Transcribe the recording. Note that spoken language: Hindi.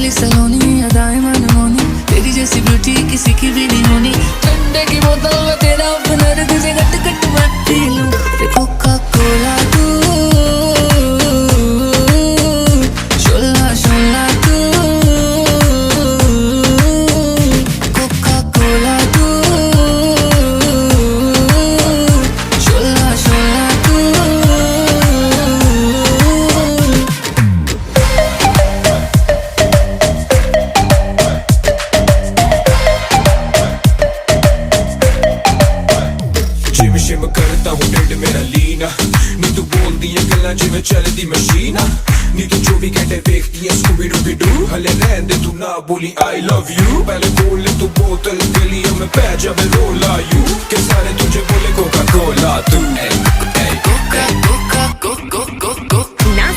बोली सलोनी अदाएं मनमोनी, तेरी जैसी ब्यूटी किसी की भी नहीं होनी। ठंडे की बोतल में तेरा ओपनर, तुझे गट गट मैं पी लूं। कोका कोला तू, शोला शोला तू, कोका कोला तू, शोला शोला तू। जिम शिम करता हूँ ढिड मेरा लीना, नी तू बोलती है गल्ला जिवें चलदी मशीना, नी तू 24 घंटे देखती है स्कूबी डूबी डू। हले रहन दे तू ना बोली आई लव यू, पहले खोल ले तू बोतल गलियों में पै जावे रोला यू, के सारे तुझे बोले कोका कोला तू।